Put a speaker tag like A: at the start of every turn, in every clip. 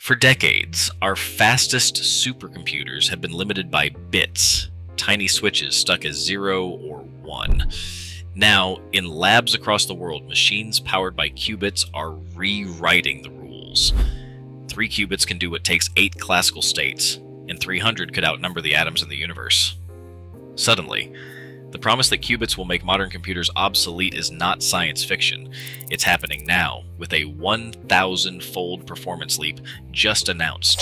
A: For decades, our fastest supercomputers have been limited by bits, tiny switches stuck as 0 or 1. Now, in labs across the world, machines powered by qubits are rewriting the rules. 3 qubits can do what takes 8 classical states, and 300 could outnumber the atoms in the universe. Suddenly, the promise that qubits will make modern computers obsolete is not science fiction. It's happening now, with a 1,000-fold performance leap just announced.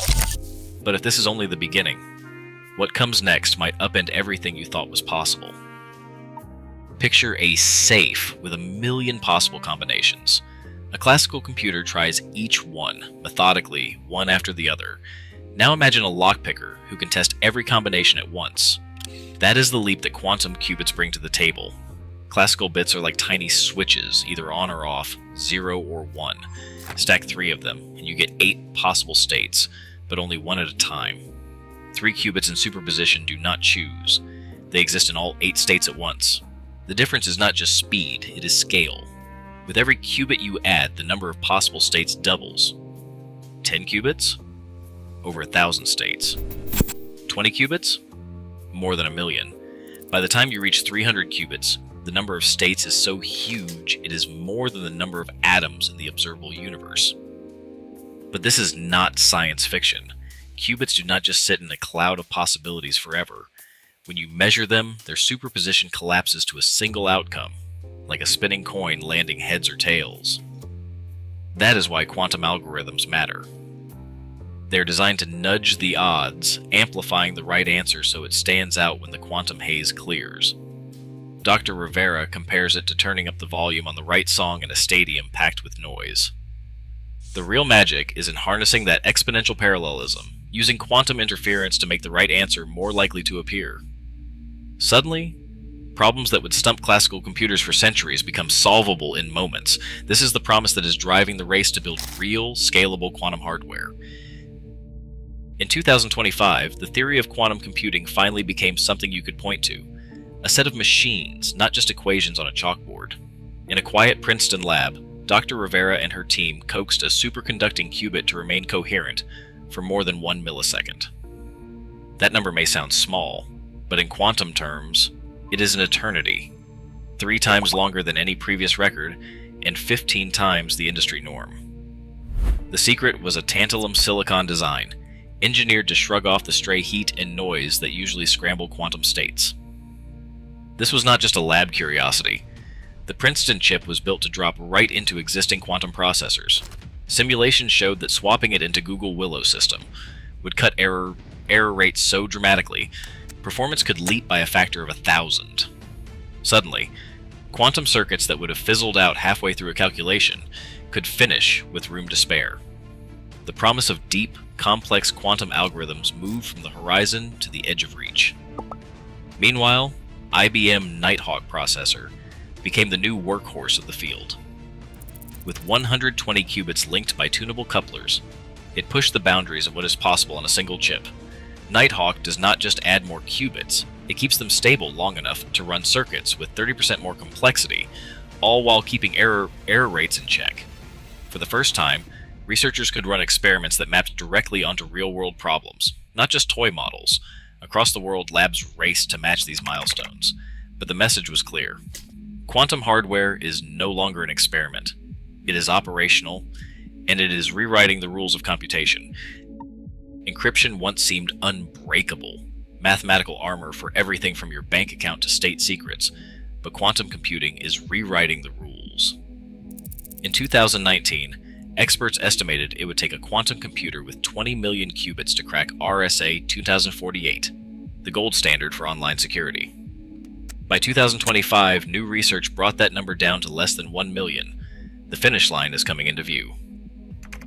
A: But if this is only the beginning, what comes next might upend everything you thought was possible. Picture a safe with 1,000,000 possible combinations. A classical computer tries each one, methodically, one after the other. Now imagine a lockpicker who can test every combination at once. That is the leap that quantum qubits bring to the table. Classical bits are like tiny switches, either on or off, 0 or 1. Stack 3 of them, and you get 8 possible states, but only one at a time. 3 qubits in superposition do not choose. They exist in all 8 states at once. The difference is not just speed, it is scale. With every qubit you add, the number of possible states doubles. 10 qubits? Over 1,000 states. 20 qubits? More than 1,000,000. By the time you reach 300 qubits, the number of states is so huge it is more than the number of atoms in the observable universe. But this is not science fiction. Qubits do not just sit in a cloud of possibilities forever. When you measure them, their superposition collapses to a single outcome, like a spinning coin landing heads or tails. That is why quantum algorithms matter. They are designed to nudge the odds, amplifying the right answer so it stands out when the quantum haze clears. Dr. Rivera compares it to turning up the volume on the right song in a stadium packed with noise. The real magic is in harnessing that exponential parallelism, using quantum interference to make the right answer more likely to appear. Suddenly, problems that would stump classical computers for centuries become solvable in moments. This is the promise that is driving the race to build real, scalable quantum hardware. In 2025, the theory of quantum computing finally became something you could point to. A set of machines, not just equations on a chalkboard. In a quiet Princeton lab, Dr. Rivera and her team coaxed a superconducting qubit to remain coherent for more than 1 millisecond. That number may sound small, but in quantum terms, it is an eternity. 3 times longer than any previous record, and 15 times the industry norm. The secret was a tantalum silicon design, engineered to shrug off the stray heat and noise that usually scramble quantum states. This was not just a lab curiosity. The Princeton chip was built to drop right into existing quantum processors. Simulations showed that swapping it into Google Willow system would cut error rates so dramatically, performance could leap by a factor of 1,000. Suddenly, quantum circuits that would have fizzled out halfway through a calculation could finish with room to spare. The promise of deep, complex quantum algorithms moved from the horizon to the edge of reach. Meanwhile, IBM Nighthawk processor became the new workhorse of the field. With 120 qubits linked by tunable couplers, it pushed the boundaries of what is possible on a single chip. Nighthawk does not just add more qubits, it keeps them stable long enough to run circuits with 30% more complexity, all while keeping error rates in check. For the first time, researchers could run experiments that mapped directly onto real-world problems, not just toy models. Across the world, labs raced to match these milestones, but the message was clear. Quantum hardware is no longer an experiment. It is operational, and it is rewriting the rules of computation. Encryption once seemed unbreakable, mathematical armor for everything from your bank account to state secrets, but quantum computing is rewriting the rules. In 2019, experts estimated it would take a quantum computer with 20 million qubits to crack RSA 2048, the gold standard for online security. By 2025, new research brought that number down to less than 1 million. The finish line is coming into view.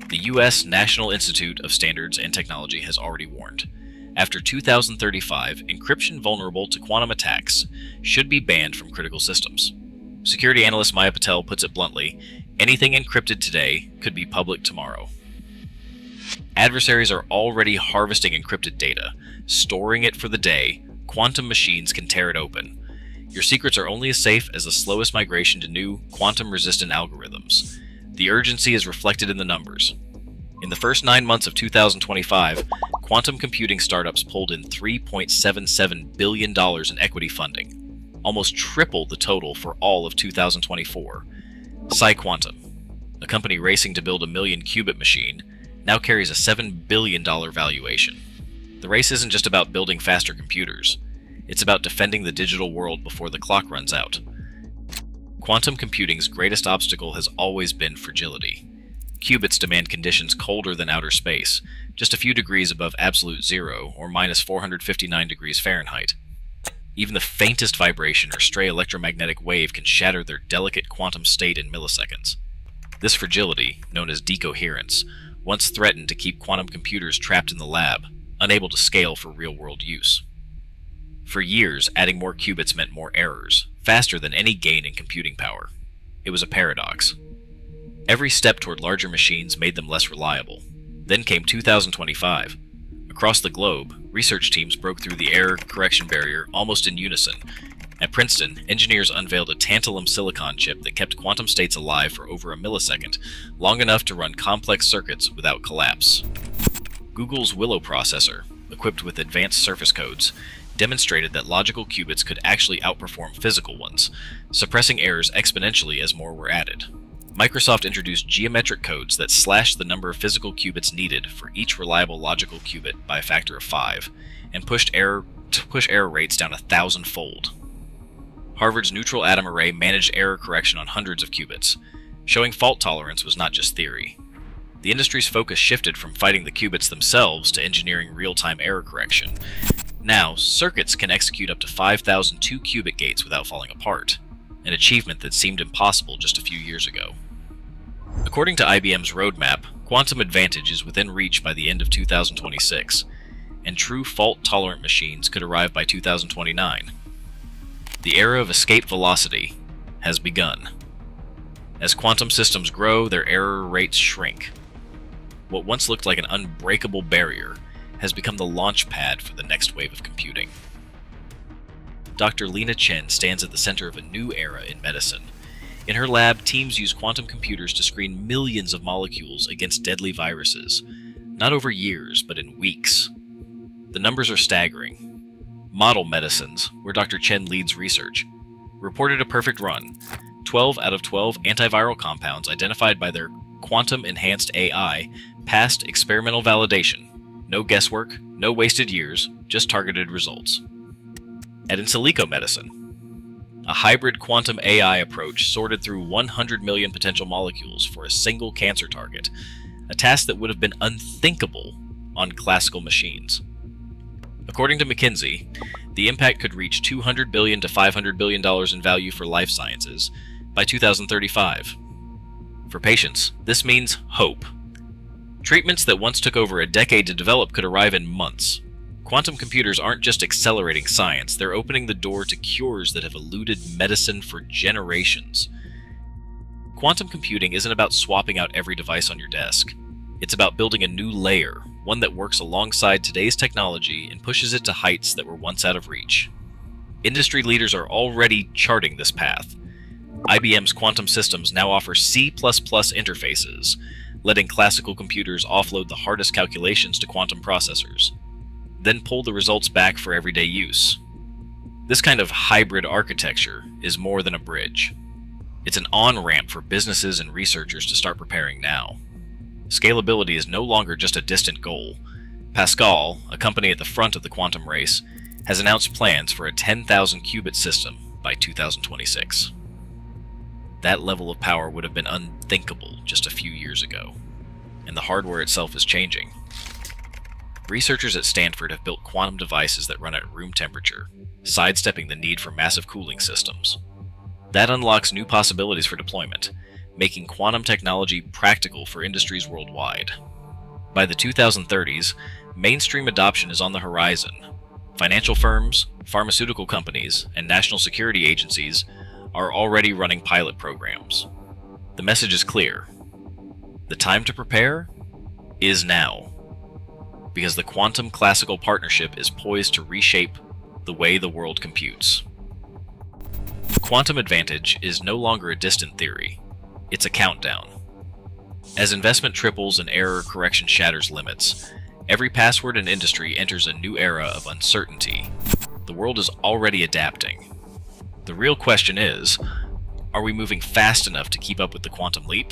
A: The U.S. National Institute of Standards and Technology has already warned. After 2035, encryption vulnerable to quantum attacks should be banned from critical systems. Security analyst Maya Patel puts it bluntly, anything encrypted today could be public tomorrow. Adversaries are already harvesting encrypted data, storing it for the day quantum machines can tear it open. Your secrets are only as safe as the slowest migration to new, quantum-resistant algorithms. The urgency is reflected in the numbers. In the first 9 months of 2025, quantum computing startups pulled in $3.77 billion in equity funding, almost triple the total for all of 2024. PsiQuantum, a company racing to build a 1 million qubit machine, now carries a $7 billion valuation. The race isn't just about building faster computers. It's about defending the digital world before the clock runs out. Quantum computing's greatest obstacle has always been fragility. Qubits demand conditions colder than outer space, just a few degrees above absolute zero, or minus 459 degrees Fahrenheit. Even the faintest vibration or stray electromagnetic wave can shatter their delicate quantum state in milliseconds. This fragility, known as decoherence, once threatened to keep quantum computers trapped in the lab, unable to scale for real-world use. For years, adding more qubits meant more errors, faster than any gain in computing power. It was a paradox. Every step toward larger machines made them less reliable. Then came 2025. Across the globe, research teams broke through the error correction barrier almost in unison. At Princeton, engineers unveiled a tantalum silicon chip that kept quantum states alive for over a millisecond, long enough to run complex circuits without collapse. Google's Willow processor, equipped with advanced surface codes, demonstrated that logical qubits could actually outperform physical ones, suppressing errors exponentially as more were added. Microsoft introduced geometric codes that slashed the number of physical qubits needed for each reliable logical qubit by a factor of 5, and pushed error rates down 1,000-fold. Harvard's neutral atom array managed error correction on hundreds of qubits, showing fault tolerance was not just theory. The industry's focus shifted from fighting the qubits themselves to engineering real-time error correction. Now, circuits can execute up to 5,000 2-qubit gates without falling apart, an achievement that seemed impossible just a few years ago. According to IBM's roadmap, quantum advantage is within reach by the end of 2026, and true fault-tolerant machines could arrive by 2029. The era of escape velocity has begun. As quantum systems grow, their error rates shrink. What once looked like an unbreakable barrier has become the launch pad for the next wave of computing. Dr. Lina Chen stands at the center of a new era in medicine. In her lab, teams use quantum computers to screen millions of molecules against deadly viruses, not over years, but in weeks. The numbers are staggering. Model medicines, where Dr. Chen leads research, reported a perfect run. 12 out of 12 antiviral compounds identified by their quantum-enhanced AI passed experimental validation. No guesswork, no wasted years, just targeted results. At In Silico Medicine, a hybrid quantum AI approach sorted through 100 million potential molecules for a single cancer target, a task that would have been unthinkable on classical machines. According to McKinsey, the impact could reach $200 billion to $500 billion in value for life sciences by 2035. For patients, this means hope. Treatments that once took over a decade to develop could arrive in months. Quantum computers aren't just accelerating science, they're opening the door to cures that have eluded medicine for generations. Quantum computing isn't about swapping out every device on your desk. It's about building a new layer, one that works alongside today's technology and pushes it to heights that were once out of reach. Industry leaders are already charting this path. IBM's quantum systems now offer C++ interfaces, letting classical computers offload the hardest calculations to quantum processors, then pull the results back for everyday use. This kind of hybrid architecture is more than a bridge. It's an on-ramp for businesses and researchers to start preparing now. Scalability is no longer just a distant goal. Pascal, a company at the front of the quantum race, has announced plans for a 10,000 qubit system by 2026. That level of power would have been unthinkable just a few years ago, and the hardware itself is changing. Researchers at Stanford have built quantum devices that run at room temperature, sidestepping the need for massive cooling systems. That unlocks new possibilities for deployment, making quantum technology practical for industries worldwide. By the 2030s, mainstream adoption is on the horizon. Financial firms, pharmaceutical companies, and national security agencies are already running pilot programs. The message is clear. The time to prepare is now, because the quantum classical partnership is poised to reshape the way the world computes. Quantum advantage is no longer a distant theory. It's a countdown. As investment triples and error correction shatters limits, every password in industry enters a new era of uncertainty. The world is already adapting. The real question is, are we moving fast enough to keep up with the quantum leap?